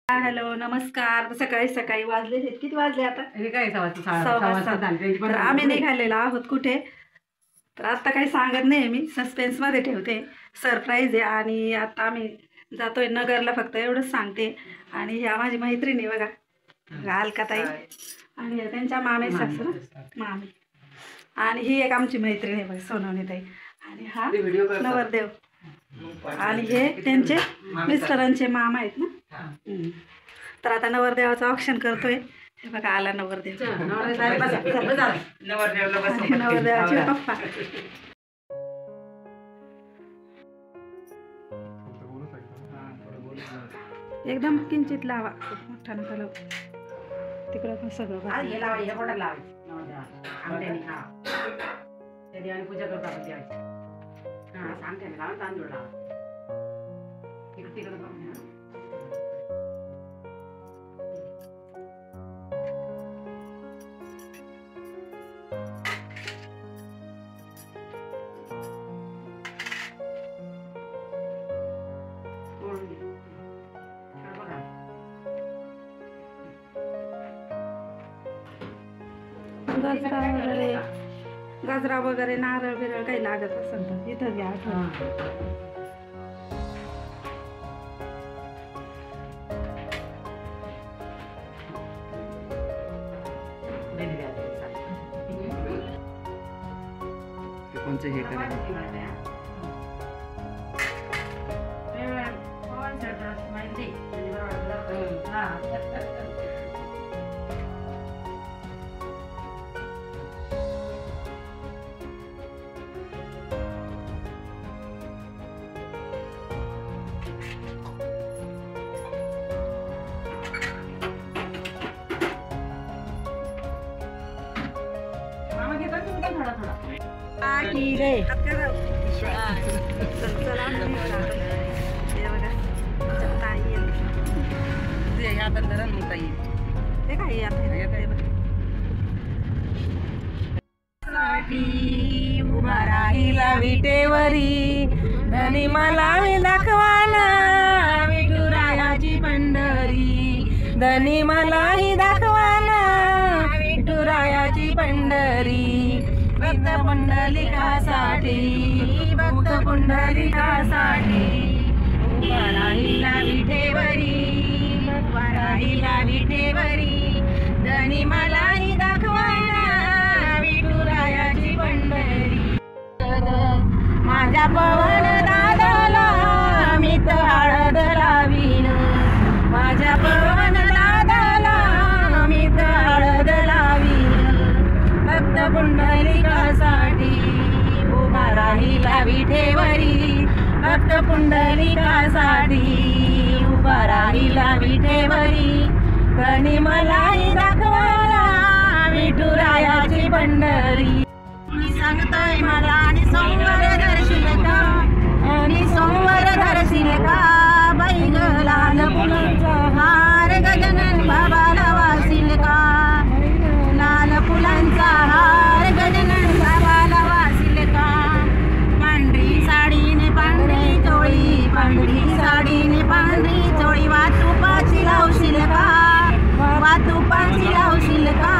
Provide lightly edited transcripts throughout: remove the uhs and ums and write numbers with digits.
Hello नमस्कार. सकाळी सकाळी वाजले किती वाजले आता? हे काय तर आम्ही निघालेलो आहोत कुठे तर आता काही सांगत नाही मी सस्पेन्स मध्ये ठेवते. सरप्राईज आहे आणि आता आम्ही जातोय नगरला फक्त एवढंच सांगते. आणि ह्या माझी मैत्रिणी बघा अलकाताई आणि त्यांच्या मामे सासू मामी आणि ही एक आमची मैत्रीण आहे बघा सोनवणीताई आणि हा नवरदेव आणि हे त्यांचे मिस्टरांचे मामा आहेत ना. तर आता नवरदेवाचं ऑप्शन करतोय. हे बघा आला नवरदेव नवरदेवाचे पप्पा. एकदम किंचित लावा मोठा नका लावू तिकडं पण सगळं पूजा करतात तांदूळ लावा तिकडे गजरा वगैरे नारळ बिरळ काही लागत असेल तर इथं घ्या. कोणचं हे करायचं उभा राहिला विटेवरी धनी मला दाखवाना विठुरायाची पंढरी. धनी मलाही दाखवाना विठुरायाची पंढरी. भक्त पुंडलिकासाठी भक्त पुंडलिकासाठी उभा राहिला विटेवरी उभा राहिला विटेवरी. धनी मलाही दाखवाना विठुरायाची पंढरी. माझ्या पवन दादाला मी तर हळद लावीन. माझ्या पवन दादाला मी तर हळद लावीन. भक्त पुंडलिकासाठी उभा राहिला विठेवरी. भक्त पुंडलिकासाठी उभा राहिला विठेवरी. धनी मलाही दाखवाला विठुरायाची पंढरी. मी सांगतोय मला आणि सोमवार धरशील का आणि सोमवार धरशील का. बाई ग लाल फुलांचा हार गजानन बाबाला वासील का. लाल फुलांचा हार गजानन बाबाला वासील का. पांढरी साडीने पांढरी चोळी पांढरी साडीने पांढरी चोळी वातुपाची लावशील का. वातुपाची लावशील का.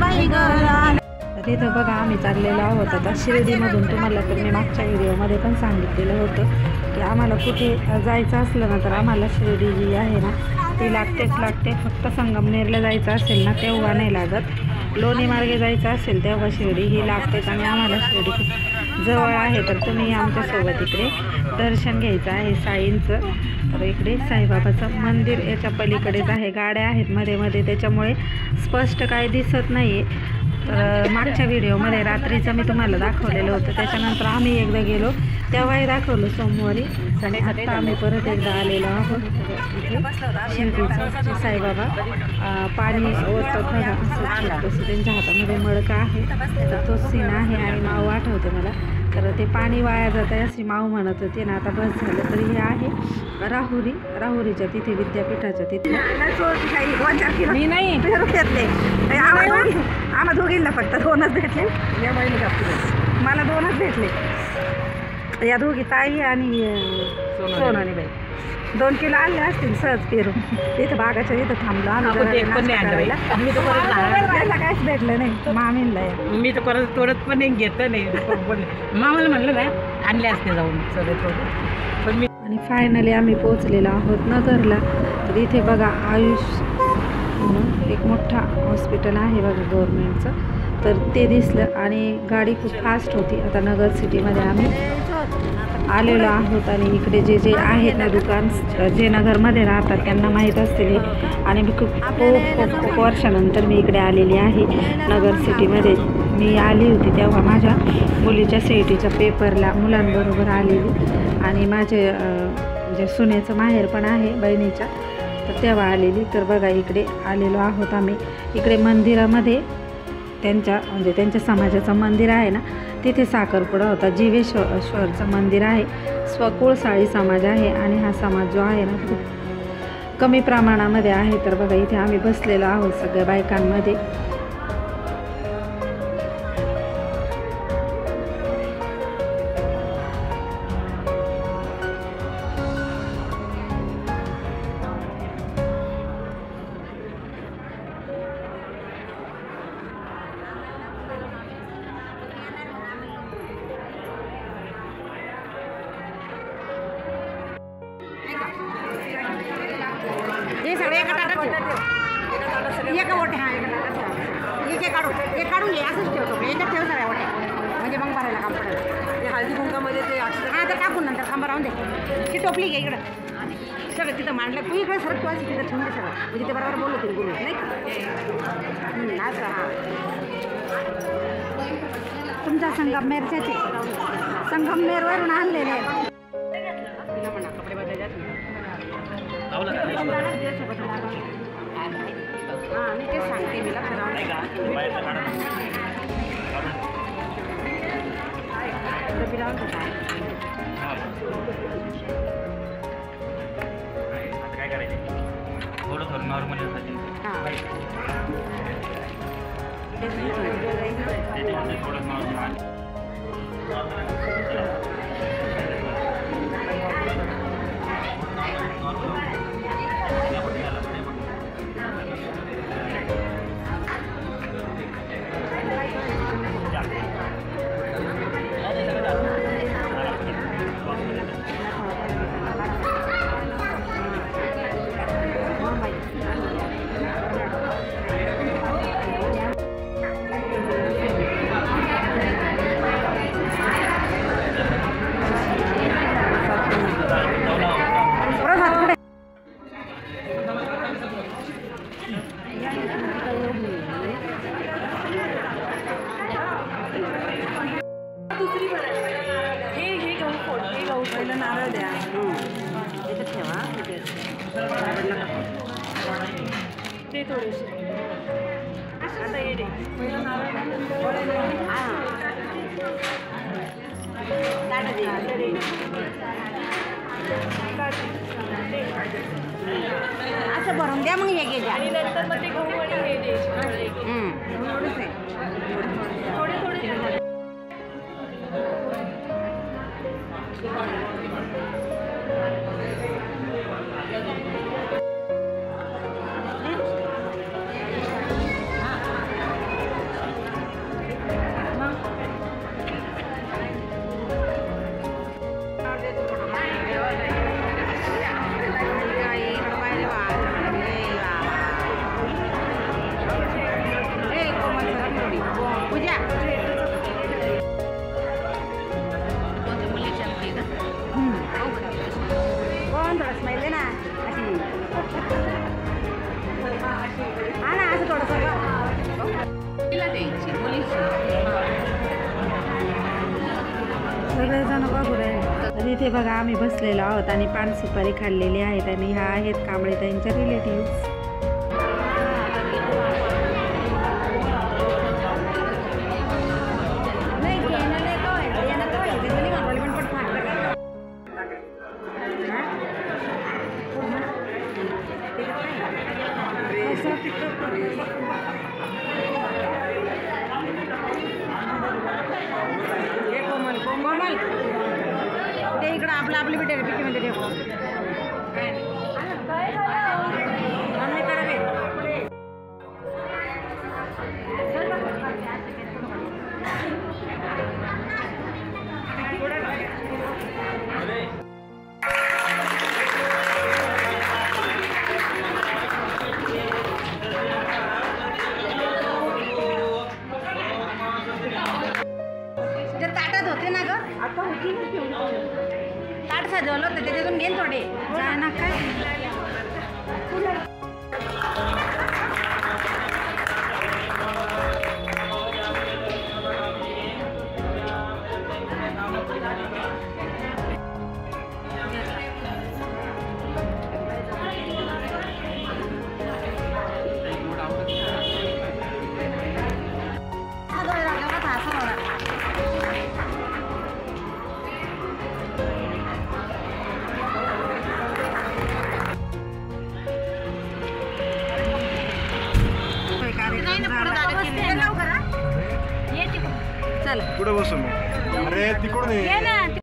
बाई ग लाल. तिथं बघा आम्ही चाललेलो आहोत आता शिर्डीमधून. तुम्हाला तर मी मागच्या व्हिडिओमध्ये पण सांगितलेलं होतं की आम्हाला कुठे जायचं असलं ना तर आम्हाला शिर्डी जी आहे ना ती लागतेच लागते. फक्त संगमनेरला जायचं असेल ना तेव्हा नाही लागत. लोणी मार्गे जायचं असेल तेव्हा शिर्डी ही लागतेच. आणि आम्हाला शिर्डी खूप जवळ आहे तर तुम्ही आमच्यासोबत इकडे दर्शन घ्यायचं आहे साईंचं. तर इकडे साईबाबाचं मंदिर याच्या पलीकडेच आहे. गाड्या आहेत मध्ये मध्ये त्याच्यामुळे स्पष्ट काय दिसत नाही आहे. तर मागच्या व्हिडिओमध्ये रात्रीचं मी तुम्हाला दाखवलेलं होतं. त्याच्यानंतर आम्ही एकदा गेलो तेव्हाही दाखवलं सोमवारी. आणि आता आम्ही परत एकदा आलेलो आहोत इथे शिर्डीचं साईबाबा पाणी ओतत बघा असं त्यांच्या हातामध्ये मडका आहे. तर तो सीन आहे आणि माऊ आठवते मला. तर ते पाणी वाया जात आहे अशी माऊ म्हणत होती ना. आता बस झालं तरी हे आहे राहुरीच्या तिथे विद्यापीठाच्या तिथे. मी नाही घेतले आम्हा दोघींना फक्त 2च भेटले. मला 2च भेटले. या दोघी ताई आणि सोनाली बाई. 2 किलो आणले असतील सहज फिरून. इथं बागाच्या इथं थांबलो आम्ही जरा नाश्ता करायला. त्याला काहीच भेटलं नाही मामीला. मी तर परत थोडं पण एक घेतलं नाही. मामाला म्हणलं ना आणले असते जाऊन सगळे थोडं पण मी. आणि फायनली आम्ही पोहोचलेलो आहोत नगरला. तर इथे बघा आयुष म्हणून एक मोठा हॉस्पिटल आहे बघा गव्हर्मेंटचं. तर ते दिसलं आणि गाडी खूप फास्ट होती. आता नगर सिटीमध्ये आम्ही आलेलो आहोत आणि इकडे जे जे आहेत ना दुकान जे नगरमध्ये राहतात त्यांना माहीत असतील. आणि मी खूप खूप खूप खूप वर्षानंतर मी इकडे आलेली आहे नगर सिटीमध्ये. मी आली होती तेव्हा माझ्या मुलीच्या CETच्या पेपरला मुलांबरोबर आलेली. आणि माझे जे सुनेचं माहेर पण आहे बहिणीच्या, तर तेव्हा आलेली. तर बघा इकडे आलेलो आहोत आम्ही. इकडे मंदिरामध्ये त्यांच्या समाजाचं मंदिर आहे ना, तिथे साखरपुडा होता. जीवेश्वरचं मंदिर आहे. स्वकुळसाळी समाज आहे आणि हा समाज जो आहे ना खूप कमी प्रमाणामध्ये आहे. तर बघा इथे आम्ही बसलेलो आहोत सगळ्या बायकांमध्ये. हे सगळे एका ताटात ठेव. एका ओटे हा एका ताटात ठेव. एक काढून घे असंच ठेवतो. याच्यात ठेव सगळ्या ओट्या म्हणजे मग भरायला काम पडेल. ते हळदी कुंकामध्ये ते हां तर टाकून नंतर खांबा राहून दे. ती टोपली घे इकडं सगळं तिथं मांडलं. तू इकडे सरक तू असं तिथं ठेवून दे सगळं म्हणजे ते बरोबर बोलू तरी गुरु नाही का असं. हां तुमच्या संगमनेरच्याचे संगमनेरवरून आणलेले आहे. तिला म्हणा कपडे बदलायचे हां मी तेच सांगते. मी लक्ष राहून नाही का काय करायचं थोडं थोडं नॉर्मल थोडं नॉर्मल. पहिलं नारळ द्या त्याच्यात ठेवा ते थोडेसे आता ये दे पहिलं नारळ असं भरून द्या मग हे घे आणि नंतर मग ते गहू आणि हे दे एवढंच आहे थोडे थोडे सगळेजण बघू राहिले. इथे बघा आम्ही बसलेलो आहोत आणि पान सुपारी खाल्लेली आहेत आणि ह्या आहेत कांबळेताईंच्या रिलेटिव्ह. कोमल ते इकडं आपलं आपली भेटेल पिकीमध्ये ठेव. येईन थोडे जा ना काय चला पुढे बसू मी. अरे तिकडून ये.